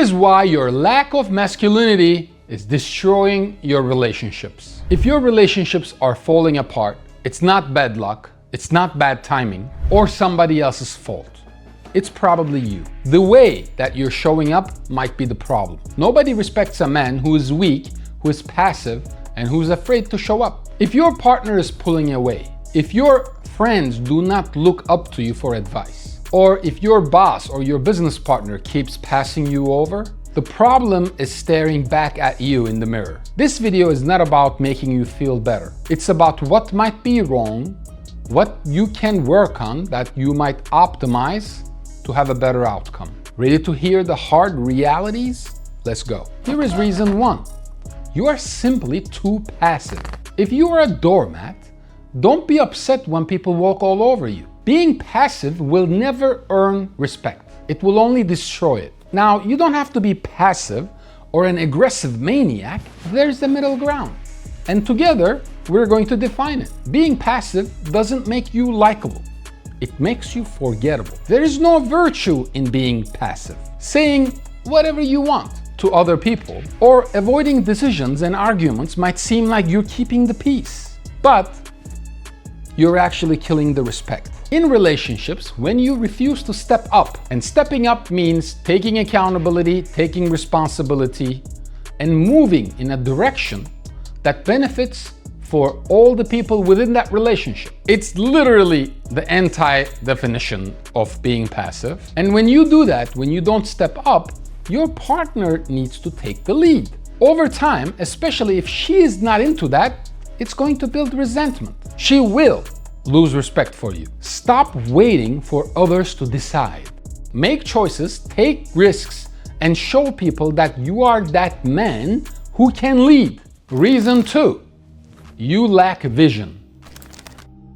is why your lack of masculinity is destroying your relationships. If your relationships are falling apart, it's not bad luck, it's not bad timing, or somebody else's fault. It's probably you. The way that you're showing up might be the problem. Nobody respects a man who is weak, who is passive, and who's afraid to show up. If your partner is pulling away, if your friends do not look up to you for advice, or if your boss or your business partner keeps passing you over, the problem is staring back at you in the mirror. This video is not about making you feel better. It's about what might be wrong, what you can work on that you might optimize to have a better outcome. Ready to hear the hard realities? Let's go. Here is reason 1. You are simply too passive. If you are a doormat, don't be upset when people walk all over you. Being passive will never earn respect. It will only destroy it. Now, you don't have to be passive or an aggressive maniac. There's the middle ground. And together, we're going to define it. Being passive doesn't make you likable. It makes you forgettable. There is no virtue in being passive. Saying whatever you want to other people or avoiding decisions and arguments might seem like you're keeping the peace, but you're actually killing the respect. In relationships, when you refuse to step up, and stepping up means taking accountability, taking responsibility, and moving in a direction that benefits for all the people within that relationship. It's literally the anti-definition of being passive. And when you do that, when you don't step up, your partner needs to take the lead. Over time, especially if she is not into that, it's going to build resentment. She will lose respect for you. Stop waiting for others to decide. Make choices, take risks, and show people that you are that man who can lead. Reason 2. You lack vision.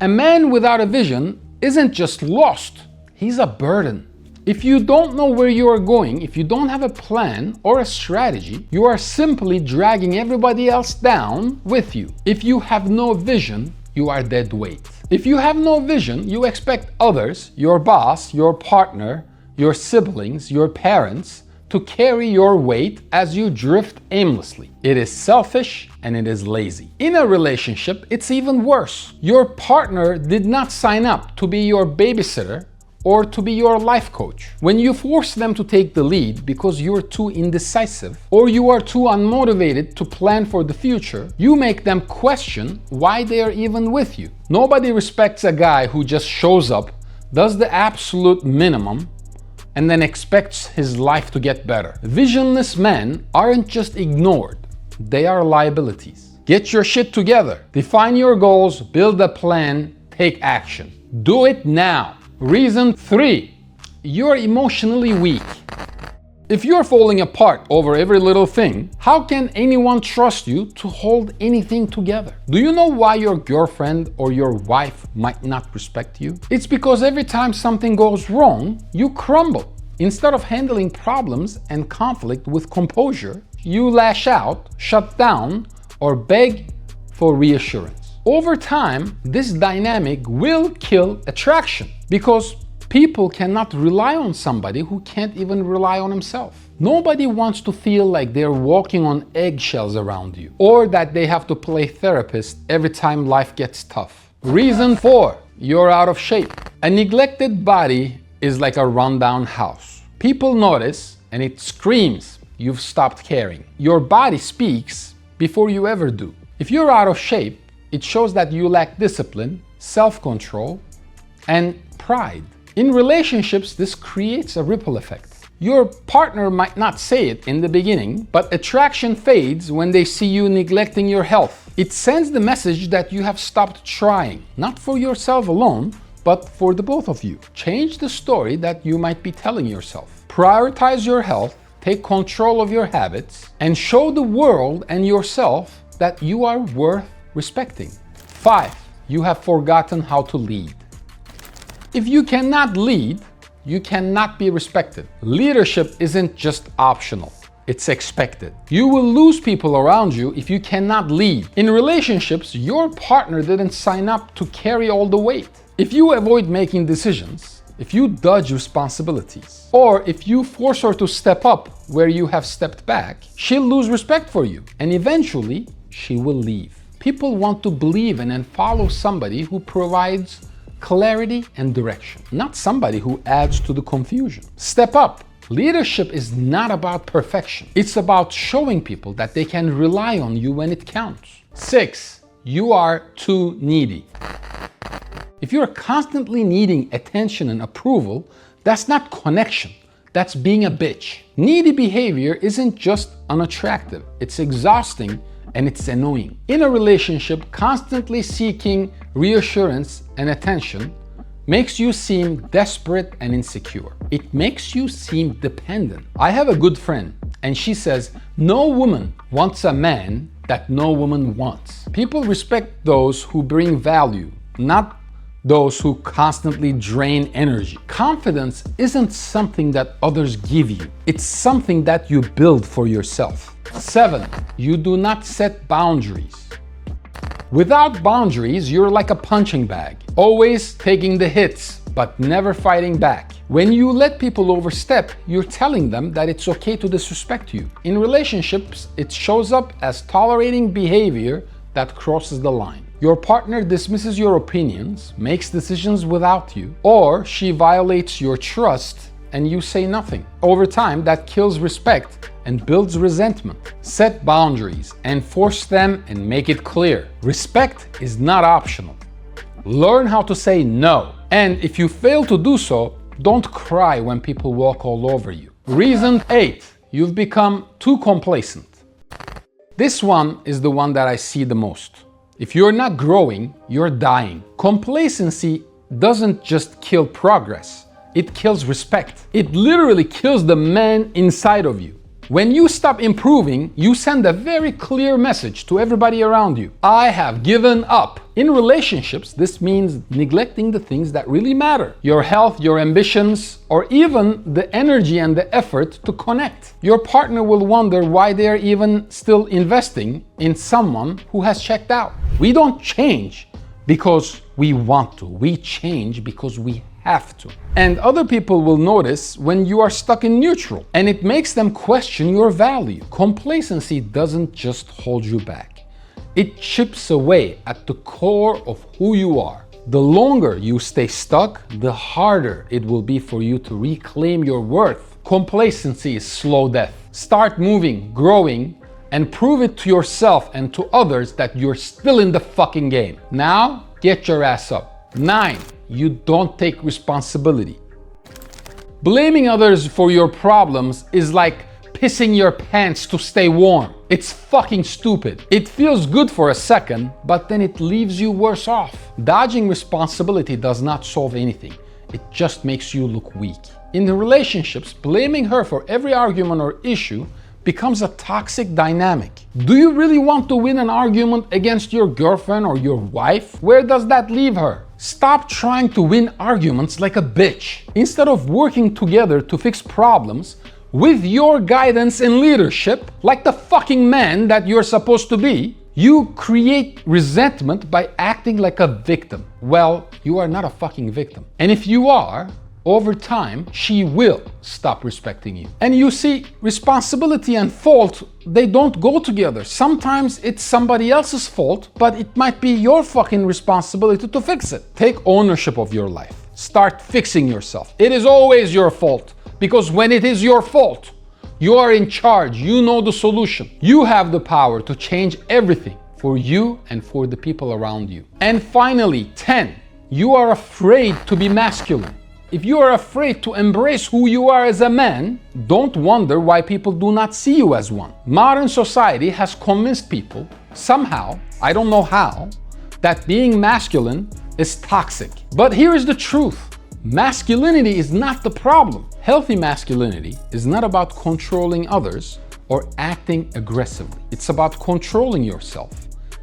A man without a vision isn't just lost, he's a burden. If you don't know where you are going, if you don't have a plan or a strategy, you are simply dragging everybody else down with you. If you have no vision, you are dead weight. If you have no vision, you expect others, your boss, your partner, your siblings, your parents, to carry your weight as you drift aimlessly. It is selfish and it is lazy. In a relationship, it's even worse. Your partner did not sign up to be your babysitter or to be your life coach. When you force them to take the lead because you're too indecisive or you are too unmotivated to plan for the future, you make them question why they are even with you. Nobody respects a guy who just shows up, does the absolute minimum, and then expects his life to get better. Visionless men aren't just ignored, they are liabilities. Get your shit together. Define your goals, build a plan, take action. Do it now. Reason 3. You're emotionally weak. If you're falling apart over every little thing, how can anyone trust you to hold anything together? Do you know why your girlfriend or your wife might not respect you? It's because every time something goes wrong, you crumble. Instead of handling problems and conflict with composure, you lash out, shut down, or beg for reassurance. Over time, this dynamic will kill attraction because people cannot rely on somebody who can't even rely on himself. Nobody wants to feel like they're walking on eggshells around you or that they have to play therapist every time life gets tough. Reason 4. You're out of shape. A neglected body is like a rundown house. People notice and it screams you've stopped caring. Your body speaks before you ever do. If you're out of shape, it shows that you lack discipline, self-control, and pride. In relationships, this creates a ripple effect. Your partner might not say it in the beginning, but attraction fades when they see you neglecting your health. It sends the message that you have stopped trying, not for yourself alone, but for the both of you. Change the story that you might be telling yourself. Prioritize your health, take control of your habits, and show the world and yourself that you are worth respecting. 5. You have forgotten how to lead. If you cannot lead, you cannot be respected. Leadership isn't just optional, it's expected. You will lose people around you if you cannot lead. In relationships, your partner didn't sign up to carry all the weight. If you avoid making decisions, if you dodge responsibilities, or if you force her to step up where you have stepped back, she'll lose respect for you, and eventually she will leave. People want to believe in and follow somebody who provides clarity and direction, not somebody who adds to the confusion. Step up. Leadership is not about perfection. It's about showing people that they can rely on you when it counts. 6. You are too needy. If you're constantly needing attention and approval, that's not connection. That's being a bitch. Needy behavior isn't just unattractive. It's exhausting and it's annoying. In a relationship, constantly seeking reassurance and attention makes you seem desperate and insecure. It makes you seem dependent. I have a good friend, and she says, no woman wants a man that no woman wants. People respect those who bring value, not those who constantly drain energy. Confidence isn't something that others give you. It's something that you build for yourself. 7. You do not set boundaries. Without boundaries, you're like a punching bag, always taking the hits, but never fighting back. When you let people overstep, you're telling them that it's okay to disrespect you. In relationships, it shows up as tolerating behavior that crosses the line. Your partner dismisses your opinions, makes decisions without you, or she violates your trust and you say nothing. Over time, that kills respect and builds resentment. Set boundaries, enforce them, and make it clear. Respect is not optional. Learn how to say no. And if you fail to do so, don't cry when people walk all over you. Reason 8. You've become too complacent. This one is the one that I see the most. If you're not growing, you're dying. Complacency doesn't just kill progress, it kills respect. It literally kills the man inside of you. When you stop improving, you send a very clear message to everybody around you. I have given up. In relationships, this means neglecting the things that really matter. Your health, your ambitions, or even the energy and the effort to connect. Your partner will wonder why they're even still investing in someone who has checked out. We don't change because we want to. We change because we have to. And other people will notice when you are stuck in neutral, and it makes them question your value. Complacency doesn't just hold you back. It chips away at the core of who you are. The longer you stay stuck, the harder it will be for you to reclaim your worth. Complacency is slow death. Start moving, growing, and prove it to yourself and to others that you're still in the fucking game. Now, get your ass up. 9. You don't take responsibility. Blaming others for your problems is like pissing your pants to stay warm. It's fucking stupid. It feels good for a second, but then it leaves you worse off. Dodging responsibility does not solve anything. It just makes you look weak. In the relationships, blaming her for every argument or issue becomes a toxic dynamic. Do you really want to win an argument against your girlfriend or your wife? Where does that leave her? Stop trying to win arguments like a bitch. Instead of working together to fix problems with your guidance and leadership, like the fucking man that you're supposed to be, you create resentment by acting like a victim. Well, you are not a fucking victim. And if you are, over time, she will stop respecting you. And you see, responsibility and fault, they don't go together. Sometimes it's somebody else's fault, but it might be your fucking responsibility to fix it. Take ownership of your life. Start fixing yourself. It is always your fault, because when it is your fault, you are in charge. You know the solution. You have the power to change everything for you and for the people around you. And finally, 10, you are afraid to be masculine. If you are afraid to embrace who you are as a man, don't wonder why people do not see you as one. Modern society has convinced people, somehow, I don't know how, that being masculine is toxic. But here is the truth. Masculinity is not the problem. Healthy masculinity is not about controlling others or acting aggressively. It's about controlling yourself,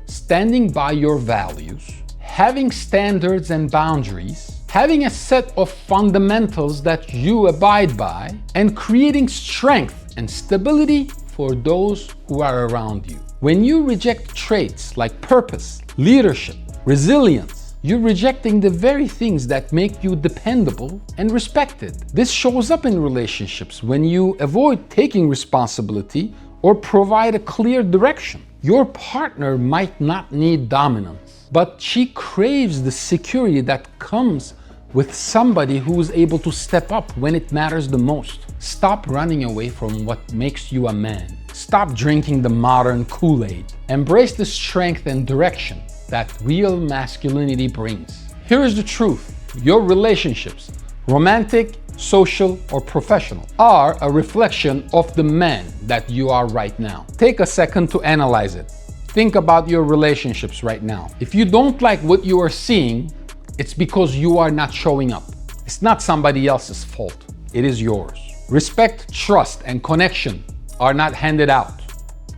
standing by your values, having standards and boundaries, having a set of fundamentals that you abide by, and creating strength and stability for those who are around you. When you reject traits like purpose, leadership, resilience, You're rejecting the very things that make you dependable and respected. This shows up in relationships when you avoid taking responsibility or provide a clear direction. Your partner might not need dominance, but she craves the security that comes with somebody who is able to step up when it matters the most. Stop running away from what makes you a man. Stop drinking the modern Kool-Aid. Embrace the strength and direction that real masculinity brings. Here is the truth. Your relationships, romantic, social, or professional, are a reflection of the man that you are right now. Take a second to analyze it. Think about your relationships right now. If you don't like what you are seeing, it's because you are not showing up. It's not somebody else's fault. It is yours. Respect, trust, and connection are not handed out.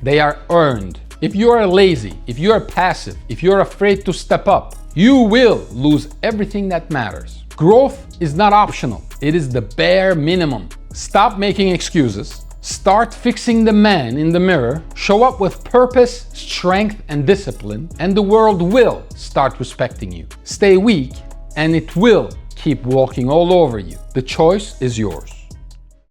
They are earned. If you are lazy, if you are passive, if you're afraid to step up, you will lose everything that matters. Growth is not optional. It is the bare minimum. Stop making excuses. Start fixing the man in the mirror. Show up with purpose, strength, and discipline, and the world will start respecting you. Stay weak, and it will keep walking all over you. The choice is yours.